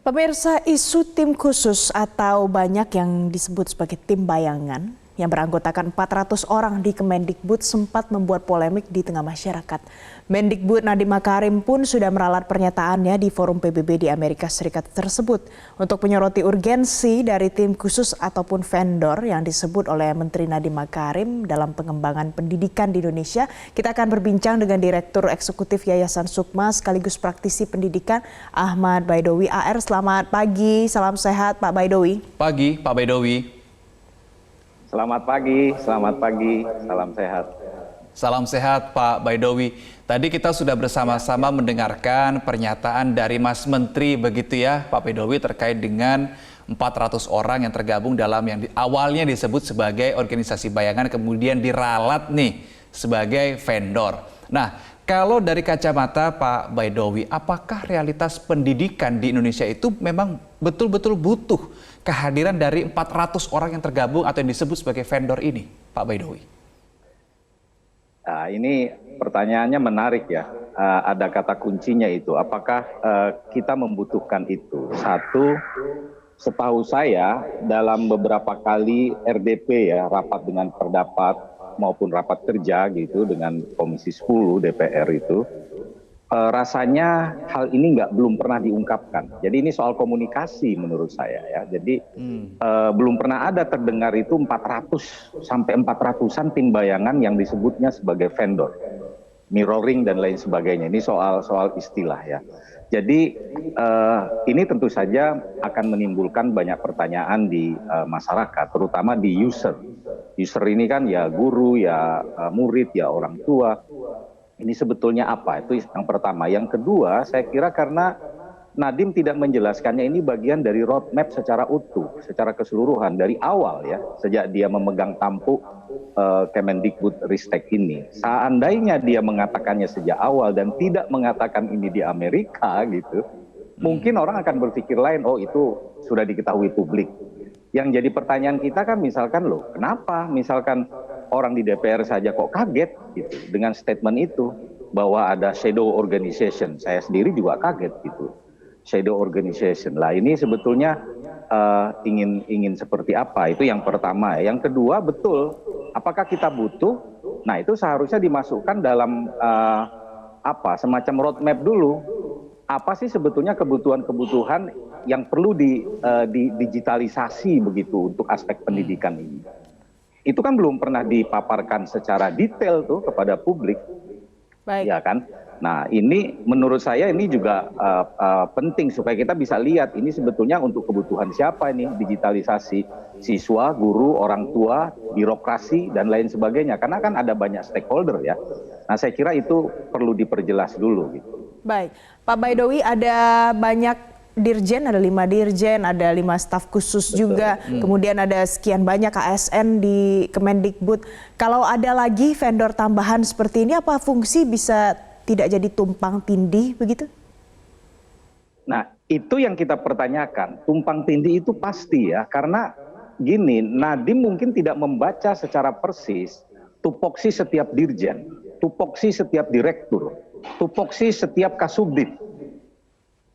Pemirsa, isu tim khusus atau banyak yang disebut sebagai tim bayangan yang beranggotakan 400 orang di Kemendikbud sempat membuat polemik di tengah masyarakat. Mendikbud Nadiem Makarim pun sudah meralat pernyataannya di forum PBB di Amerika Serikat tersebut untuk menyoroti urgensi dari tim khusus ataupun vendor yang disebut oleh Menteri Nadiem Makarim dalam pengembangan pendidikan di Indonesia. Kita akan berbincang dengan Direktur Eksekutif Yayasan Sukma sekaligus praktisi pendidikan Ahmad Baidowi AR. Selamat pagi, salam sehat Pak Baidowi. Pagi Pak Baidowi. Selamat pagi, salam sehat. Salam sehat Pak Baidowi. Tadi kita sudah bersama-sama mendengarkan pernyataan dari Mas Menteri begitu ya Pak Baidowi terkait dengan 400 orang yang tergabung dalam yang awalnya disebut sebagai organisasi bayangan kemudian diralat nih sebagai vendor. Nah, kalau dari kacamata Pak Baidowi, apakah realitas pendidikan di Indonesia itu memang betul-betul butuh kehadiran dari 400 orang yang tergabung atau yang disebut sebagai vendor ini, Pak Baidowi? Nah, ini pertanyaannya menarik ya. Ada kata kuncinya itu. Apakah kita membutuhkan itu? Satu, setahu saya dalam beberapa kali RDP ya, rapat dengan pendapat maupun rapat kerja gitu dengan Komisi 10 DPR itu, rasanya hal ini belum pernah diungkapkan. Jadi ini soal komunikasi menurut saya ya. Jadi belum pernah ada terdengar itu 400 sampai 400-an tim bayangan yang disebutnya sebagai vendor, mirroring dan lain sebagainya. Ini soal istilah ya. Jadi ini tentu saja akan menimbulkan banyak pertanyaan di masyarakat, terutama di user. User ini kan ya guru, ya murid, ya orang tua. Ini sebetulnya apa? Itu yang pertama. Yang kedua, saya kira karena Nadiem tidak menjelaskannya, ini bagian dari roadmap secara utuh, secara keseluruhan dari awal ya, sejak dia memegang tampuk Kemendikbud Ristek ini. Seandainya dia mengatakannya sejak awal dan tidak mengatakan ini di Amerika gitu, mungkin orang akan berpikir lain, oh itu sudah diketahui publik. Yang jadi pertanyaan kita kan misalkan loh, kenapa misalkan orang di DPR saja kok kaget gitu dengan statement itu bahwa ada shadow organization. Saya sendiri juga kaget gitu. Shadow organization. Lah ini sebetulnya ingin seperti apa? Itu yang pertama. Yang kedua, betul, apakah kita butuh? Nah, itu seharusnya dimasukkan dalam semacam roadmap dulu. Apa sih sebetulnya kebutuhan-kebutuhan yang perlu digitalisasi begitu untuk aspek pendidikan ini? Itu kan belum pernah dipaparkan secara detail tuh kepada publik. Baik. Ya kan? Nah, ini menurut saya ini juga penting supaya kita bisa lihat ini sebetulnya untuk kebutuhan siapa ini digitalisasi, siswa, guru, orang tua, birokrasi dan lain sebagainya. Karena kan ada banyak stakeholder ya. Nah, saya kira itu perlu diperjelas dulu gitu. Baik, Pak Baidowi, ada banyak dirjen, ada 5 dirjen, ada 5 staf khusus juga, kemudian ada sekian banyak ASN di Kemendikbud. Kalau ada lagi vendor tambahan seperti ini, apa fungsi bisa tidak jadi tumpang tindih begitu? Nah, itu yang kita pertanyakan. Tumpang tindih itu pasti ya, karena gini, Nadiem mungkin tidak membaca secara persis tupoksi setiap dirjen, tupoksi setiap direktur, tupoksi setiap kasubdit.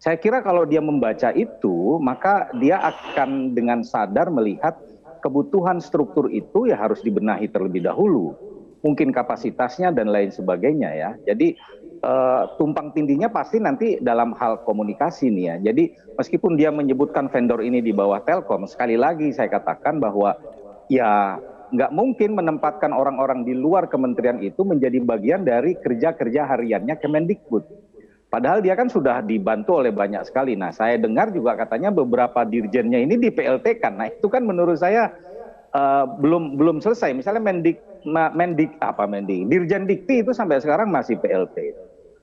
Saya kira kalau dia membaca itu, maka dia akan dengan sadar melihat kebutuhan struktur itu ya harus dibenahi terlebih dahulu. Mungkin kapasitasnya dan lain sebagainya ya. Jadi tumpang tindihnya pasti nanti dalam hal komunikasi nih ya. Jadi meskipun dia menyebutkan vendor ini di bawah Telkom, sekali lagi saya katakan bahwa ya nggak mungkin menempatkan orang-orang di luar kementerian itu menjadi bagian dari kerja-kerja hariannya Kemendikbud. Padahal dia kan sudah dibantu oleh banyak sekali. Nah, saya dengar juga katanya beberapa dirjennya ini di PLT kan. Nah, itu kan menurut saya belum selesai. Misalnya Dirjen Dikti itu sampai sekarang masih PLT.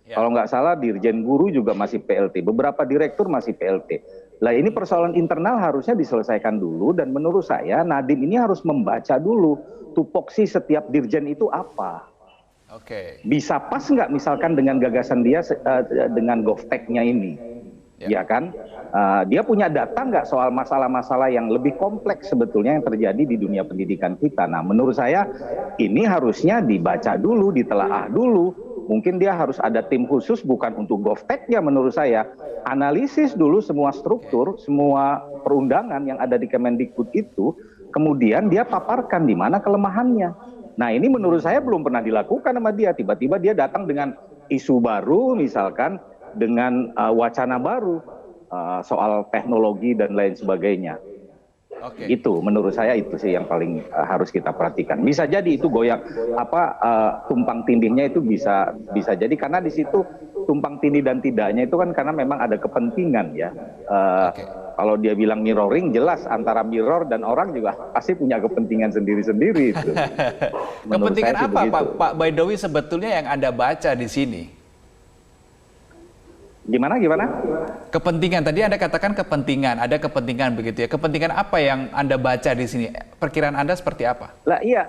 Ya. Kalau nggak salah Dirjen Guru juga masih PLT. Beberapa direktur masih PLT. Lah ini persoalan internal harusnya diselesaikan dulu dan menurut saya Nadiem ini harus membaca dulu tupoksi setiap dirjen itu apa. Oke. Bisa pas nggak misalkan dengan gagasan dia dengan GovTech-nya ini, ya kan? Dia punya data nggak soal masalah-masalah yang lebih kompleks sebetulnya yang terjadi di dunia pendidikan kita. Nah, menurut saya ini harusnya dibaca dulu, ditelaah dulu, mungkin dia harus ada tim khusus bukan untuk GovTech-nya menurut saya. Analisis dulu semua struktur, semua perundangan yang ada di Kemendikbud itu, kemudian dia paparkan di mana kelemahannya. Nah ini menurut saya belum pernah dilakukan sama dia. Tiba-tiba dia datang dengan isu baru misalkan, dengan wacana baru soal teknologi dan lain sebagainya. Itu menurut saya itu sih yang paling harus kita perhatikan. Bisa jadi itu goyang tumpang tindihnya itu bisa jadi karena di situ tumpang tindih dan tidaknya itu kan karena memang ada kepentingan ya. Kalau dia bilang mirroring, jelas antara mirror dan orang juga pasti punya kepentingan sendiri-sendiri itu. Kepentingan apa Pak Baidowi sebetulnya yang Anda baca di sini? Gimana? Kepentingan, tadi Anda katakan kepentingan, ada kepentingan begitu ya. Kepentingan apa yang Anda baca di sini? Perkiraan Anda seperti apa? Lah iya,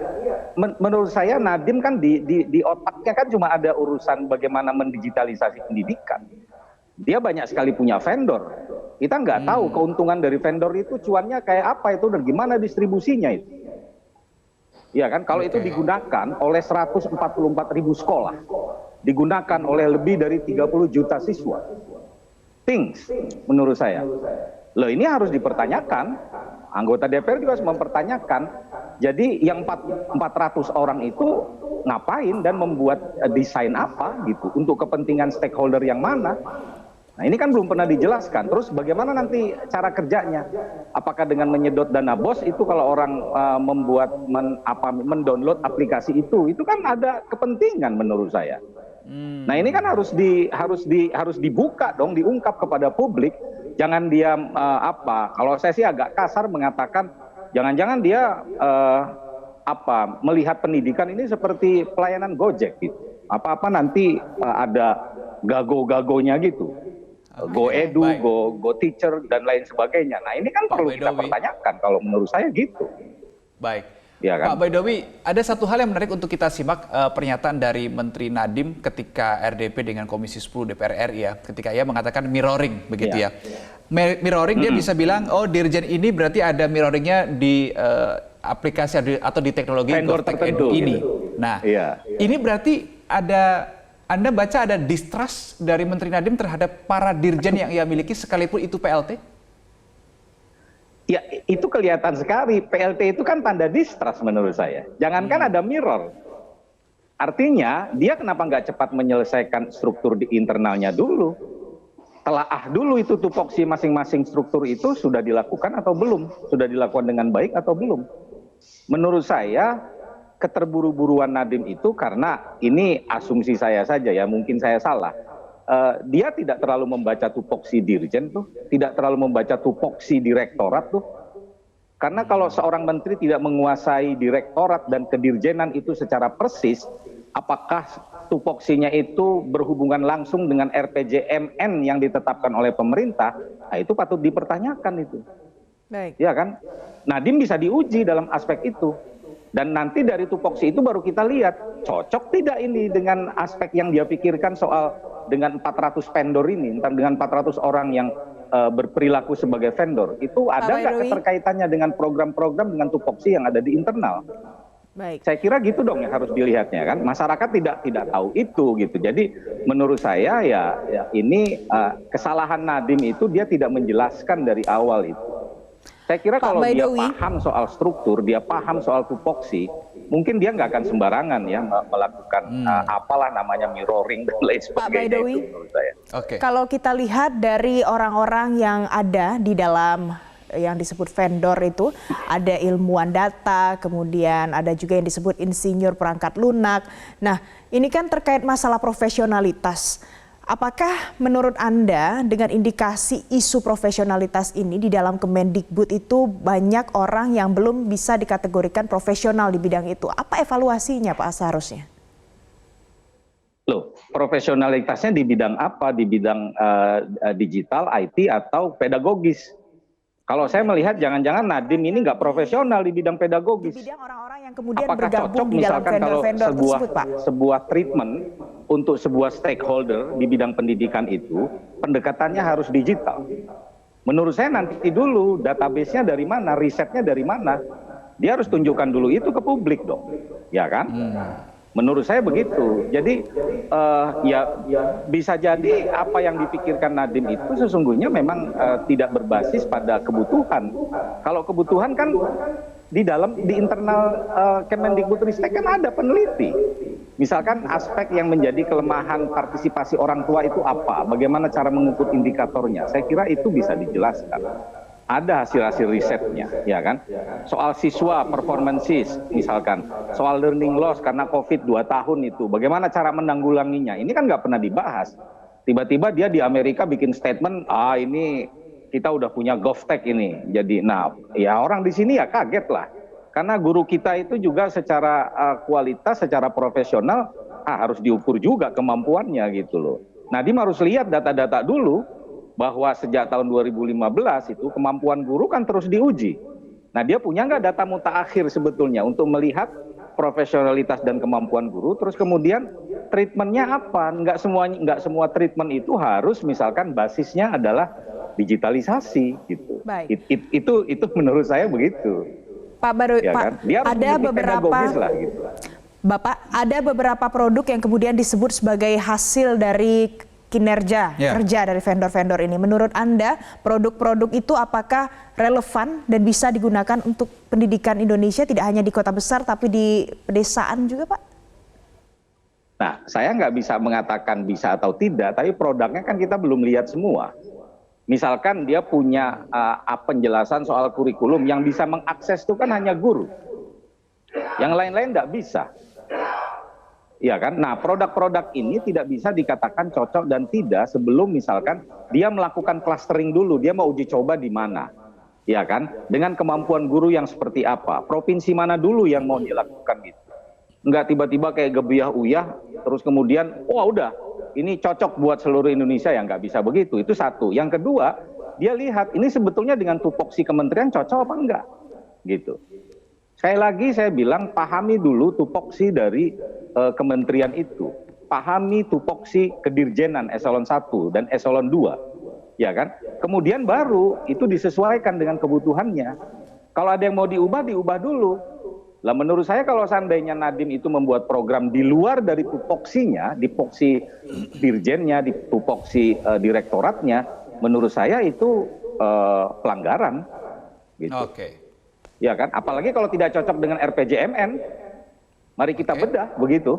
menurut saya Nadiem kan di otaknya kan cuma ada urusan bagaimana mendigitalisasi pendidikan. Dia banyak sekali punya vendor. Kita nggak tahu keuntungan dari vendor itu cuannya kayak apa itu dan gimana distribusinya itu. Ya kan, kalau itu digunakan oleh 144.000 sekolah, digunakan oleh lebih dari 30 juta siswa. Things, menurut saya. Loh ini harus dipertanyakan, anggota DPR juga harus mempertanyakan, jadi yang 400 orang itu ngapain dan membuat desain apa gitu, untuk kepentingan stakeholder yang mana. Nah ini kan belum pernah dijelaskan. Terus bagaimana nanti cara kerjanya? Apakah dengan menyedot dana BOS itu kalau orang mendownload aplikasi itu kan ada kepentingan menurut saya. Nah ini kan harus dibuka dong, diungkap kepada publik. Jangan dia kalau saya sih agak kasar mengatakan jangan-jangan dia melihat pendidikan ini seperti pelayanan Gojek gitu. Apa-apa nanti ada gago-gagonya gitu. Go Edu, go Teacher, dan lain sebagainya. Nah ini kan perlu kita pertanyakan kalau menurut saya gitu. Baik. Ya kan? Pak Baidowi, ada satu hal yang menarik untuk kita simak pernyataan dari Menteri Nadiem ketika RDP dengan Komisi 10 DPR RI ya, ketika ia mengatakan mirroring begitu ya. Mirroring dia bisa bilang, oh Dirjen ini berarti ada mirroringnya di aplikasi atau di teknologi GovTech ini. Gitu. Nah, ini berarti Anda baca ada distrust dari Menteri Nadiem terhadap para dirjen yang ia miliki sekalipun itu PLT? Ya itu kelihatan sekali, PLT itu kan tanda distrust menurut saya. Jangankan ada mirror. Artinya dia kenapa nggak cepat menyelesaikan struktur di internalnya dulu. Telaah dulu itu tupoksi masing-masing struktur itu sudah dilakukan atau belum. Sudah dilakukan dengan baik atau belum. Menurut saya keterburu-buruan Nadiem itu karena ini asumsi saya saja ya, mungkin saya salah. Dia tidak terlalu membaca tupoksi dirjen tuh, tidak terlalu membaca tupoksi direktorat tuh. Karena kalau seorang menteri tidak menguasai direktorat dan kedirjenan itu secara persis, apakah tupoksinya itu berhubungan langsung dengan RPJMN yang ditetapkan oleh pemerintah, nah itu patut dipertanyakan itu. Baik. Ya kan? Nadiem bisa diuji dalam aspek itu. Dan nanti dari tupoksi itu baru kita lihat, cocok tidak ini dengan aspek yang dia pikirkan soal dengan 400 vendor ini, dengan 400 orang yang berperilaku sebagai vendor. Itu ada nggak keterkaitannya dengan program-program dengan tupoksi yang ada di internal? Baik. Saya kira gitu dong yang harus dilihatnya kan. Masyarakat tidak tahu itu gitu. Jadi menurut saya ya ini kesalahan Nadiem itu dia tidak menjelaskan dari awal itu. Saya kira kalau dia paham soal struktur, dia paham soal tupoksi, mungkin dia nggak akan sembarangan ya melakukan apalah namanya mirroring dan lain sebagainya. Pak Baidowi, itu menurut saya. Kalau kita lihat dari orang-orang yang ada di dalam yang disebut vendor itu, ada ilmuwan data, kemudian ada juga yang disebut insinyur perangkat lunak. Nah, ini kan terkait masalah profesionalitas. Apakah menurut Anda dengan indikasi isu profesionalitas ini di dalam Kemendikbud itu banyak orang yang belum bisa dikategorikan profesional di bidang itu? Apa evaluasinya Pak seharusnya? Loh, profesionalitasnya di bidang apa? Di bidang digital, IT, atau pedagogis? Kalau saya melihat jangan-jangan Nadiem ini nggak profesional di bidang pedagogis. Di bidang orang-orang yang kemudian apakah bergabung cocok di dalam misalkan kalau vendor-vendor tersebut, Pak? sebuah treatment untuk sebuah stakeholder di bidang pendidikan itu pendekatannya harus digital. Menurut saya nanti dulu database-nya dari mana, risetnya dari mana. Dia harus tunjukkan dulu itu ke publik dong. Ya kan? Menurut saya begitu. Jadi ya bisa jadi apa yang dipikirkan Nadiem itu sesungguhnya memang tidak berbasis pada kebutuhan. Kalau kebutuhan kan di internal Kemendikbudristek kan ada peneliti. Misalkan aspek yang menjadi kelemahan partisipasi orang tua itu apa, bagaimana cara mengukur indikatornya. Saya kira itu bisa dijelaskan. Ada hasil-hasil risetnya, ya kan? Soal siswa performances, misalkan, soal learning loss karena COVID 2 tahun itu, bagaimana cara menanggulanginya? Ini kan nggak pernah dibahas. Tiba-tiba dia di Amerika bikin statement, ini kita udah punya GovTech ini. Jadi, nah, ya orang di sini ya kaget lah, karena guru kita itu juga secara kualitas, secara profesional harus diukur juga kemampuannya gitu loh. Nah, dia harus lihat data-data dulu, bahwa sejak tahun 2015 itu kemampuan guru kan terus diuji. Nah, dia punya nggak data mutaakhir sebetulnya untuk melihat profesionalitas dan kemampuan guru, terus kemudian treatmentnya apa? Nggak semua treatment itu harus misalkan basisnya adalah digitalisasi gitu. Baik. Itu menurut saya begitu. Pak Baru, Ya Pak, kan? Dia harus ada beberapa lah, gitu. Bapak, ada beberapa produk yang kemudian disebut sebagai hasil dari kinerja kerja dari vendor-vendor ini. Menurut Anda, produk-produk itu apakah relevan dan bisa digunakan untuk pendidikan Indonesia tidak hanya di kota besar tapi di pedesaan juga, Pak? Nah, saya nggak bisa mengatakan bisa atau tidak, tapi produknya kan kita belum lihat semua. Misalkan dia punya penjelasan soal kurikulum yang bisa mengakses itu kan hanya guru. Yang lain-lain nggak bisa. Iya kan? Nah, produk-produk ini tidak bisa dikatakan cocok dan tidak sebelum misalkan dia melakukan clustering dulu, dia mau uji coba di mana. Iya kan? Dengan kemampuan guru yang seperti apa, provinsi mana dulu yang mau dilakukan gitu. Enggak tiba-tiba kayak gebiah-uyah, terus kemudian, udah, ini cocok buat seluruh Indonesia, ya nggak bisa begitu. Itu satu. Yang kedua, dia lihat ini sebetulnya dengan tupoksi kementerian cocok apa enggak, gitu. Sekali lagi saya bilang, pahami dulu tupoksi dari kementerian itu. Pahami tupoksi kedirjenan eselon 1 dan eselon 2. Ya kan? Kemudian baru itu disesuaikan dengan kebutuhannya. Kalau ada yang mau diubah, diubah dulu. Lah menurut saya kalau seandainya Nadiem itu membuat program di luar dari tupoksinya, tupoksi dirjennya, di tupoksi direktoratnya, menurut saya itu pelanggaran. Gitu. Oke. Ya kan? Apalagi kalau tidak cocok dengan RPJMN, mari kita bedah begitu.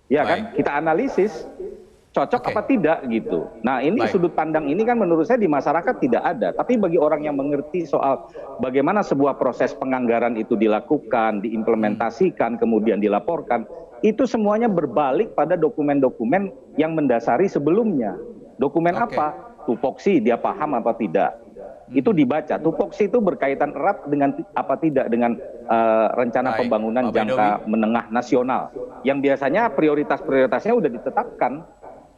Ya kan? Kita analisis cocok apa tidak gitu. Nah, ini sudut pandang ini kan menurut saya di masyarakat tidak ada. Tapi bagi orang yang mengerti soal bagaimana sebuah proses penganggaran itu dilakukan, diimplementasikan, kemudian dilaporkan, itu semuanya berbalik pada dokumen-dokumen yang mendasari sebelumnya. Dokumen apa? Tupoksi, dia paham apa tidak. Itu dibaca. Tupoksi itu berkaitan erat dengan apa tidak dengan rencana pembangunan jangka menengah nasional yang biasanya prioritasnya udah ditetapkan.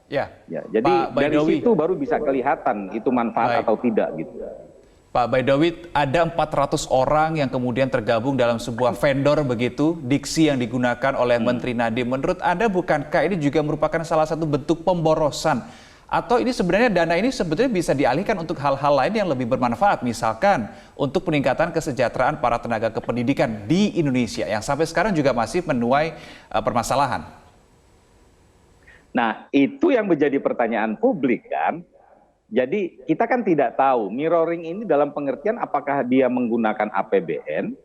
Ya, jadi dari situ baru bisa kelihatan itu manfaat atau tidak gitu. Pak Baidowi, ada 400 orang yang kemudian tergabung dalam sebuah vendor begitu, diksi yang digunakan oleh Menteri Nadiem. Menurut Anda bukankah ini juga merupakan salah satu bentuk pemborosan? Atau ini sebenarnya dana ini sebetulnya bisa dialihkan untuk hal-hal lain yang lebih bermanfaat, misalkan untuk peningkatan kesejahteraan para tenaga kependidikan di Indonesia yang sampai sekarang juga masih menuai permasalahan. Nah, itu yang menjadi pertanyaan publik kan. Jadi kita kan tidak tahu mirroring ini dalam pengertian apakah dia menggunakan APBN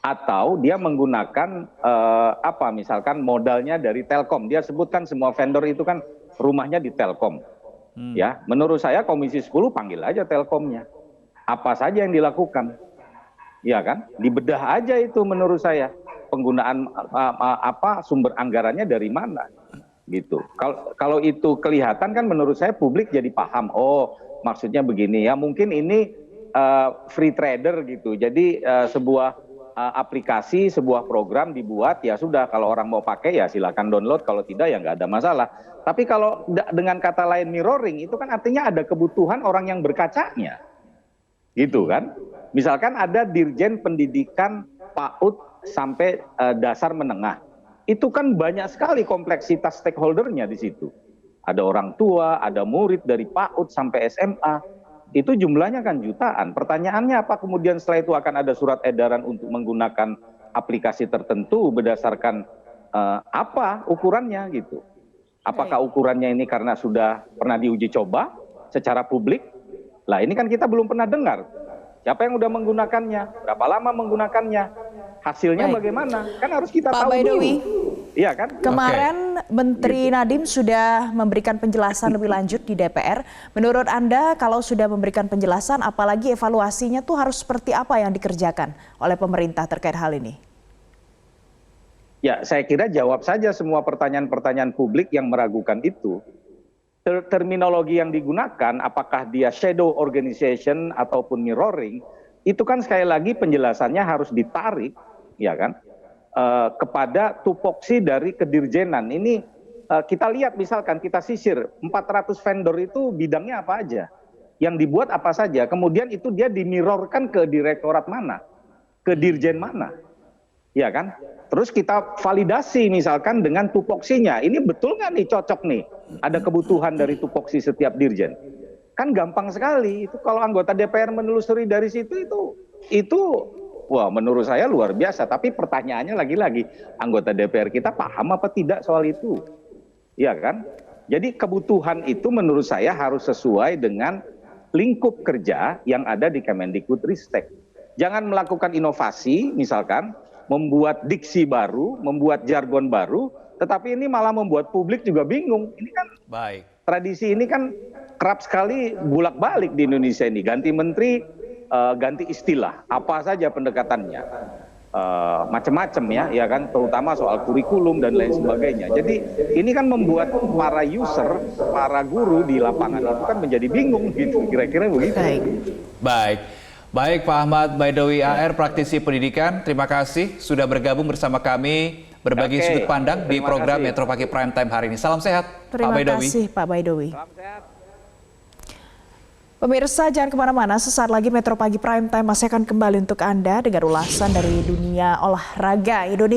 atau dia menggunakan misalkan modalnya dari Telkom. Dia sebutkan semua vendor itu kan rumahnya di Telkom. Ya, menurut saya Komisi 10 panggil aja Telkomnya. Apa saja yang dilakukan? Ya kan? Dibedah aja itu menurut saya. Penggunaan sumber anggarannya dari mana? Gitu. Kalau itu kelihatan kan menurut saya publik jadi paham. Oh, maksudnya begini ya. Mungkin ini free trader gitu. Jadi sebuah aplikasi, sebuah program dibuat, ya sudah kalau orang mau pakai ya silakan download, kalau tidak ya nggak ada masalah. Tapi kalau dengan kata lain mirroring itu kan artinya ada kebutuhan orang yang berkacanya. Gitu kan. Misalkan ada Dirjen Pendidikan PAUD sampai dasar menengah. Itu kan banyak sekali kompleksitas stakeholdernya di situ. Ada orang tua, ada murid dari PAUD sampai SMA. Itu jumlahnya kan jutaan. Pertanyaannya apa kemudian setelah itu akan ada surat edaran untuk menggunakan aplikasi tertentu berdasarkan apa ukurannya gitu. Apakah ukurannya ini karena sudah pernah diuji coba secara publik? Lah ini kan kita belum pernah dengar. Siapa yang udah menggunakannya? Berapa lama menggunakannya? Hasilnya bagaimana? Kan harus kita Pak tahu Baidowi, dulu. Iya kan? kemarin Menteri Nadiem sudah memberikan penjelasan lebih lanjut di DPR. Menurut Anda kalau sudah memberikan penjelasan, apalagi evaluasinya tuh harus seperti apa yang dikerjakan oleh pemerintah terkait hal ini? Ya, saya kira jawab saja semua pertanyaan-pertanyaan publik yang meragukan itu. Terminologi yang digunakan, apakah dia shadow organization ataupun mirroring, itu kan sekali lagi penjelasannya harus ditarik, ya kan, kepada tupoksi dari kedirjenan. Ini kita lihat misalkan kita sisir 400 vendor itu bidangnya apa aja, yang dibuat apa saja, kemudian itu dia dimirrorkan ke direktorat mana, ke dirjen mana, ya kan? Terus kita validasi misalkan dengan tupoksinya. Ini betul nggak nih cocok nih? Ada kebutuhan dari tupoksi setiap dirjen. Kan gampang sekali. Itu kalau anggota DPR menelusuri dari situ itu wah menurut saya luar biasa. Tapi pertanyaannya lagi-lagi anggota DPR kita paham apa tidak soal itu? Ya kan? Jadi kebutuhan itu menurut saya harus sesuai dengan lingkup kerja yang ada di Kemendikbudristek. Jangan melakukan inovasi misalkan membuat diksi baru, membuat jargon baru, tetapi ini malah membuat publik juga bingung. Ini kan tradisi ini kan kerap sekali bolak-balik di Indonesia ini. Ganti menteri, ganti istilah, apa saja pendekatannya, macam-macam ya kan, terutama soal kurikulum dan lain sebagainya. Jadi ini kan membuat para user, para guru di lapangan itu kan menjadi bingung gitu, kira-kira begitu. Baik Pak Ahmad Baidowi AR, praktisi pendidikan, terima kasih sudah bergabung bersama kami berbagi sudut pandang di program Metro Pagi Prime Time hari ini. Salam sehat Pak Baidowi. Terima kasih Pak Baidowi. Salam sehat. Pemirsa jangan kemana-mana, sesaat lagi Metro Pagi Prime Time masih akan kembali untuk Anda dengan ulasan dari dunia olahraga Indonesia.